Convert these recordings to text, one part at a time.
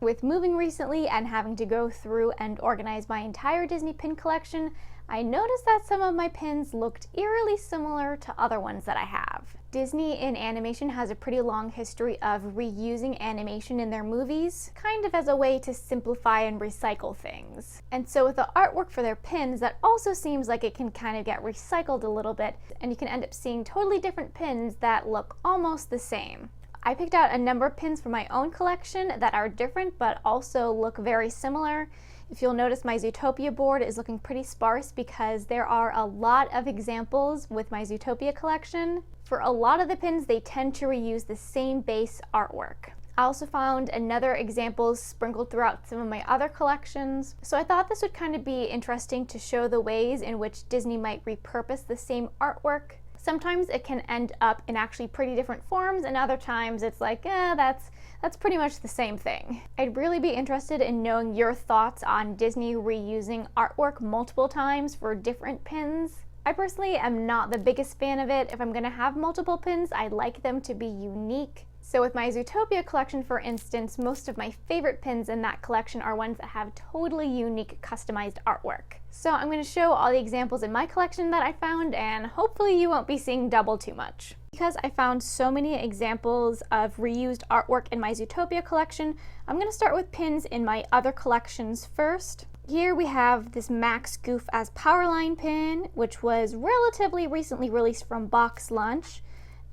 With moving recently and having to go through and organize my entire Disney pin collection, I noticed that some of my pins looked eerily similar to other ones that I have. Disney in animation has a pretty long history of reusing animation in their movies, kind of as a way to simplify and recycle things. And so with the artwork for their pins, that also seems like it can kind of get recycled a little bit, and you can end up seeing totally different pins that look almost the same. I picked out a number of pins for my own collection that are different but also look very similar. If you'll notice, my Zootopia board is looking pretty sparse because there are a lot of examples with my Zootopia collection. For a lot of the pins, they tend to reuse the same base artwork. I also found another examples sprinkled throughout some of my other collections, so I thought this would kind of be interesting to show the ways in which Disney might repurpose the same artwork. Sometimes it can end up in actually pretty different forms, and other times it's like, that's pretty much the same thing. I'd really be interested in knowing your thoughts on Disney reusing artwork multiple times for different pins. I personally am not the biggest fan of it. If I'm gonna have multiple pins, I'd like them to be unique. So with my Zootopia collection, for instance, most of my favorite pins in that collection are ones that have totally unique customized artwork. So I'm going to show all the examples in my collection that I found, and hopefully you won't be seeing double too much. Because I found so many examples of reused artwork in my Zootopia collection, I'm going to start with pins in my other collections first. Here we have this Max Goof as Powerline pin, which was relatively recently released from Box Lunch.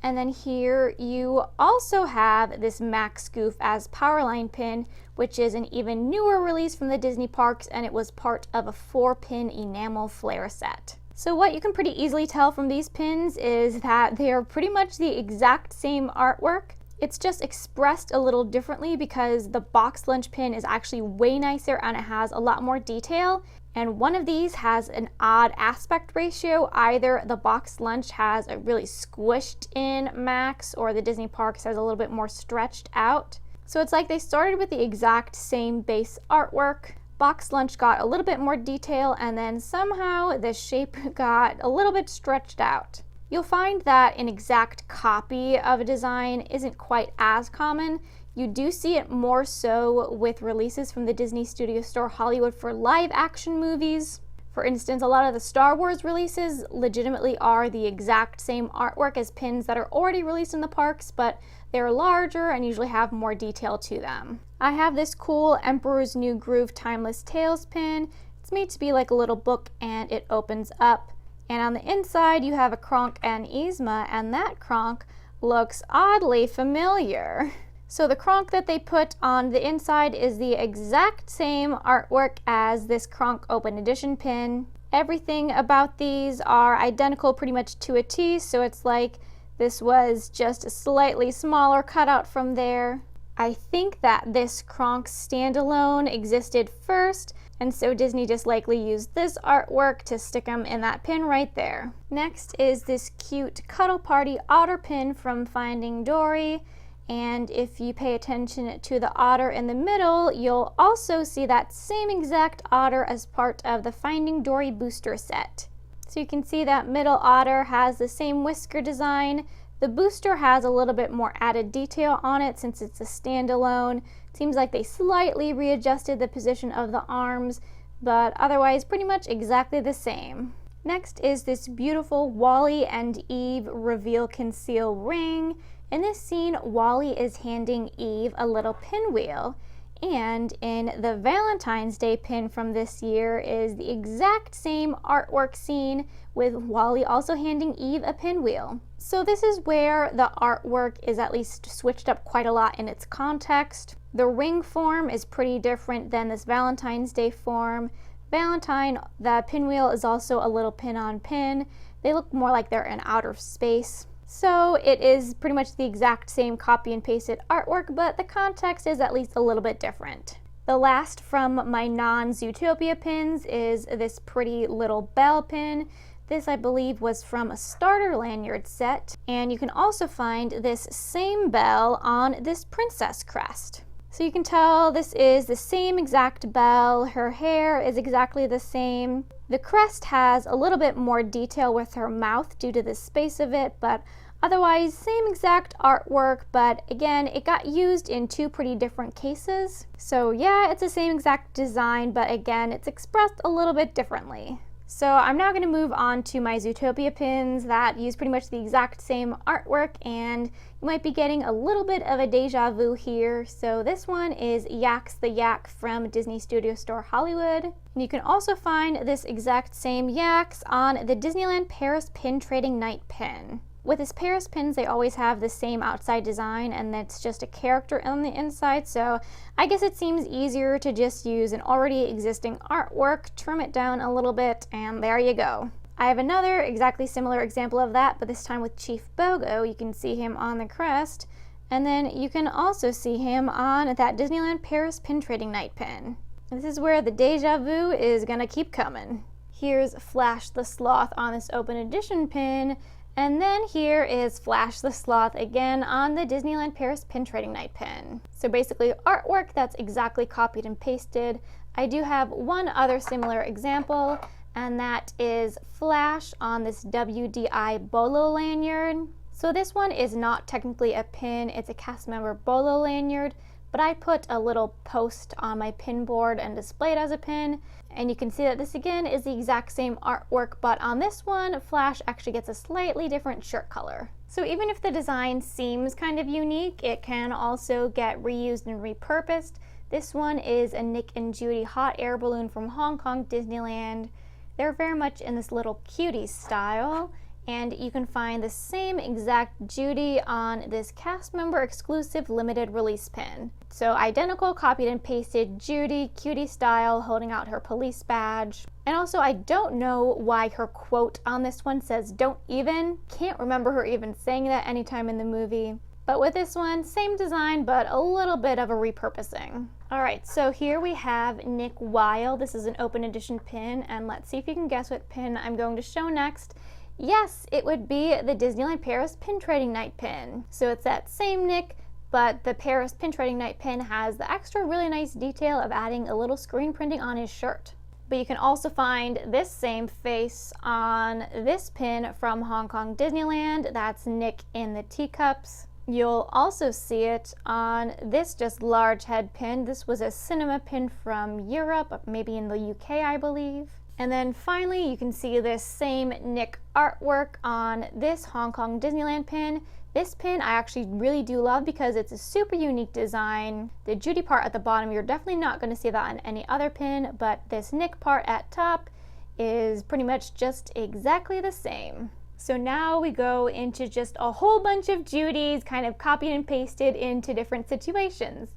And then here you also have this Max Goof as Powerline pin, which is an even newer release from the Disney parks, and it was part of a 4-pin enamel flare set. So what you can pretty easily tell from these pins is that they are pretty much the exact same artwork. It's just expressed a little differently because the Box Lunch pin is actually way nicer and it has a lot more detail. And one of these has an odd aspect ratio. Either the Box Lunch has a really squished in Max, or the Disney parks has a little bit more stretched out. So it's like they started with the exact same base artwork. Box Lunch got a little bit more detail, and then somehow the shape got a little bit stretched out. You'll find that an exact copy of a design isn't quite as common. You do see it more so with releases from the Disney Studio Store Hollywood for live action movies. For instance, a lot of the Star Wars releases legitimately are the exact same artwork as pins that are already released in the parks, but they're larger and usually have more detail to them. I have this cool Emperor's New Groove Timeless Tales pin. It's made to be like a little book and it opens up. And on the inside you have a Kronk and Yzma, and that Kronk looks oddly familiar. So the Kronk that they put on the inside is the exact same artwork as this Kronk Open Edition pin. Everything about these are identical pretty much to a T, so it's like this was just a slightly smaller cutout from there. I think that this Kronk standalone existed first, and so Disney just likely used this artwork to stick them in that pin right there. Next is this cute Cuddle Party otter pin from Finding Dory. And if you pay attention to the otter in the middle, you'll also see that same exact otter as part of the Finding Dory booster set. So you can see that middle otter has the same whisker design. The booster has a little bit more added detail on it since it's a standalone. It seems like they slightly readjusted the position of the arms, but otherwise pretty much exactly the same. Next is this beautiful Wally and Eve reveal conceal ring. In this scene, Wally is handing Eve a little pinwheel, and in the Valentine's Day pin from this year is the exact same artwork scene with Wally also handing Eve a pinwheel. So this is where the artwork is at least switched up quite a lot in its context. The ring form is pretty different than this Valentine's Day form. Valentine, the pinwheel is also a little pin on pin. They look more like they're in outer space. So it is pretty much the exact same copy and pasted artwork, but the context is at least a little bit different. The last from my non-Zootopia pins is this pretty little bell pin. This, I believe, was from a starter lanyard set, and you can also find this same bell on this princess crest. So you can tell this is the same exact bell. Her hair is exactly the same. The crest has a little bit more detail with her mouth due to the space of it, but Otherwise, same exact artwork, but again, it got used in two pretty different cases. So yeah, it's the same exact design, but again, it's expressed a little bit differently. So I'm now going to move on to my Zootopia pins that use pretty much the exact same artwork, and you might be getting a little bit of a deja vu here. So this one is Yak's the Yak from Disney Studio Store Hollywood. And you can also find this exact same Yaks on the Disneyland Paris Pin Trading Night pin. With his Paris pins, they always have the same outside design, and it's just a character on the inside, so I guess it seems easier to just use an already existing artwork, trim it down a little bit, and there you go. I have another exactly similar example of that, but this time with Chief Bogo. You can see him on the crest, and then you can also see him on that Disneyland Paris Pin Trading Night pin. This is where the deja vu is gonna keep coming. Here's Flash the Sloth on this open edition pin, and then here is Flash the Sloth again on the Disneyland Paris Pin Trading Night pin. So basically artwork that's exactly copied and pasted. I do have one other similar example, and that is Flash on this WDI Bolo lanyard. So this one is not technically a pin, it's a cast member Bolo lanyard, but I put a little post on my pin board and displayed as a pin. And you can see that this again is the exact same artwork, but on this one, Flash actually gets a slightly different shirt color. So even if the design seems kind of unique, it can also get reused and repurposed. This one is a Nick and Judy hot air balloon from Hong Kong Disneyland. They're very much in this little cutie style, and you can find the same exact Judy on this cast member exclusive limited release pin. So identical, copied and pasted Judy, cutie style, holding out her police badge. And also, I don't know why her quote on this one says "don't even." Can't remember her even saying that anytime in the movie. But with this one, same design, but a little bit of a repurposing. All right, so here we have Nick Weil. This is an open edition pin, and let's see if you can guess what pin I'm going to show next. Yes, it would be the Disneyland Paris Pin Trading Night pin. So it's that same Nick, but the Paris Pin Trading Night pin has the extra really nice detail of adding a little screen printing on his shirt. But you can also find this same face on this pin from Hong Kong Disneyland. That's Nick in the teacups. You'll also see it on this just large head pin. This was a cinema pin from Europe, maybe in the UK, I believe. And then finally, you can see this same Nick artwork on this Hong Kong Disneyland pin. This pin I actually really do love because it's a super unique design. The Judy part at the bottom, you're definitely not going to see that on any other pin, but this Nick part at top is pretty much just exactly the same. So now we go into just a whole bunch of Judys kind of copied and pasted into different situations.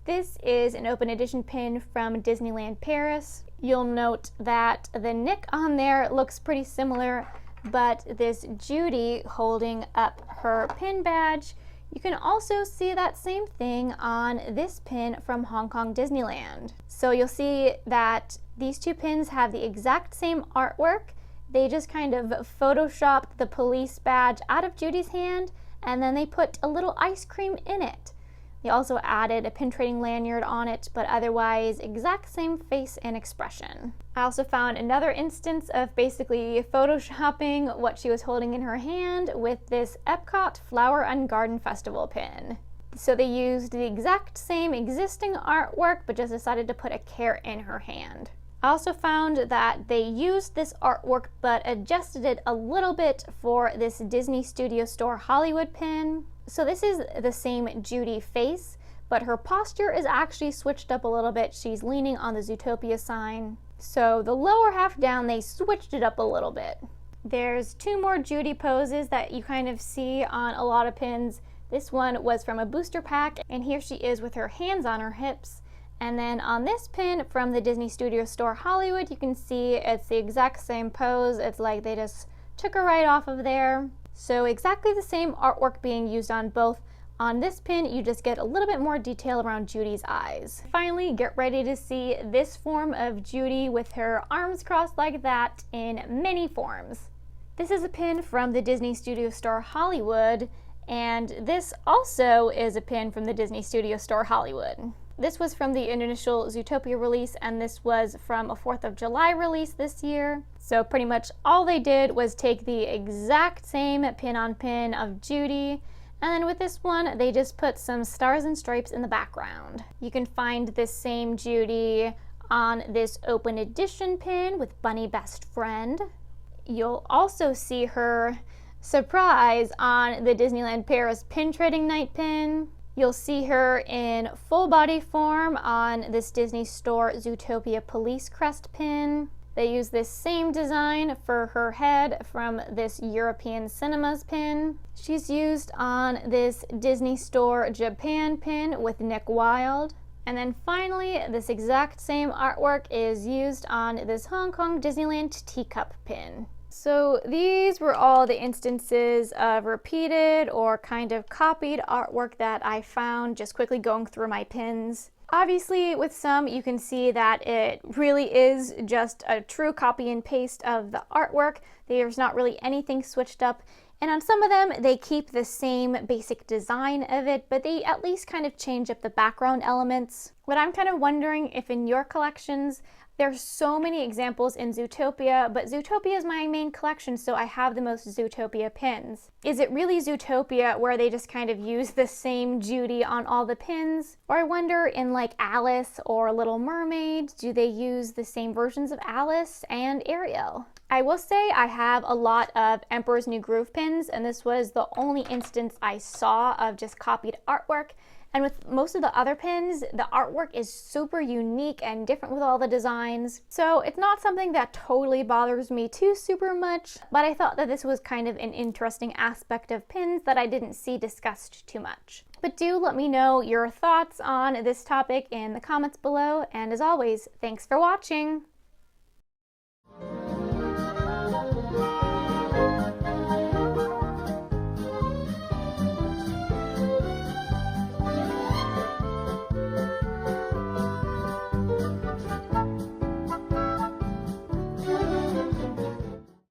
This is an open edition pin from Disneyland Paris. You'll note that the Nick on there looks pretty similar, but this Judy holding up her pin badge, you can also see that same thing on this pin from Hong Kong Disneyland. So you'll see that these two pins have the exact same artwork. They just kind of photoshopped the police badge out of Judy's hand, and then they put a little ice cream in it. They also added a pin trading lanyard on it, but otherwise exact same face and expression. I also found another instance of basically photoshopping what she was holding in her hand with this Epcot Flower and Garden Festival pin. So they used the exact same existing artwork, but just decided to put a carrot in her hand. I also found that they used this artwork but adjusted it a little bit for this Disney Studio Store Hollywood pin. So this is the same Judy face, but her posture is actually switched up a little bit. She's leaning on the Zootopia sign. So the lower half down, they switched it up a little bit. There's two more Judy poses that you kind of see on a lot of pins. This one was from a booster pack, and here she is with her hands on her hips. And then on this pin from the Disney Studio Store Hollywood, you can see it's the exact same pose. It's like they just took her right off of there. So exactly the same artwork being used on both. On this pin, you just get a little bit more detail around Judy's eyes. Finally, get ready to see this form of Judy with her arms crossed like that in many forms. This is a pin from the Disney Studio Store Hollywood, and this also is a pin from the Disney Studio Store Hollywood. This was from the initial Zootopia release, and this was from a 4th of July release this year. So pretty much all they did was take the exact same pin-on-pin of Judy, and then with this one, they just put some stars and stripes in the background. You can find this same Judy on this open edition pin with Bunny Best Friend. You'll also see her, surprise, on the Disneyland Paris Pin Trading Night pin. You'll see her in full body form on this Disney Store Zootopia Police Crest pin. They use this same design for her head from this European Cinemas pin. She's used on this Disney Store Japan pin with Nick Wilde. And then finally, this exact same artwork is used on this Hong Kong Disneyland teacup pin. So these were all the instances of repeated or kind of copied artwork that I found just quickly going through my pins. Obviously, with some, you can see that it really is just a true copy and paste of the artwork. There's not really anything switched up. And on some of them, they keep the same basic design of it, but they at least kind of change up the background elements. But I'm kind of wondering if in your collections, there's so many examples in Zootopia, but Zootopia is my main collection, so I have the most Zootopia pins. Is it really Zootopia where they just kind of use the same Judy on all the pins? Or I wonder in like Alice or Little Mermaid, do they use the same versions of Alice and Ariel? I will say I have a lot of Emperor's New Groove pins, and this was the only instance I saw of just copied artwork. And with most of the other pins, the artwork is super unique and different with all the designs. So it's not something that totally bothers me too super much, but I thought that this was kind of an interesting aspect of pins that I didn't see discussed too much. But do let me know your thoughts on this topic in the comments below, and as always, thanks for watching!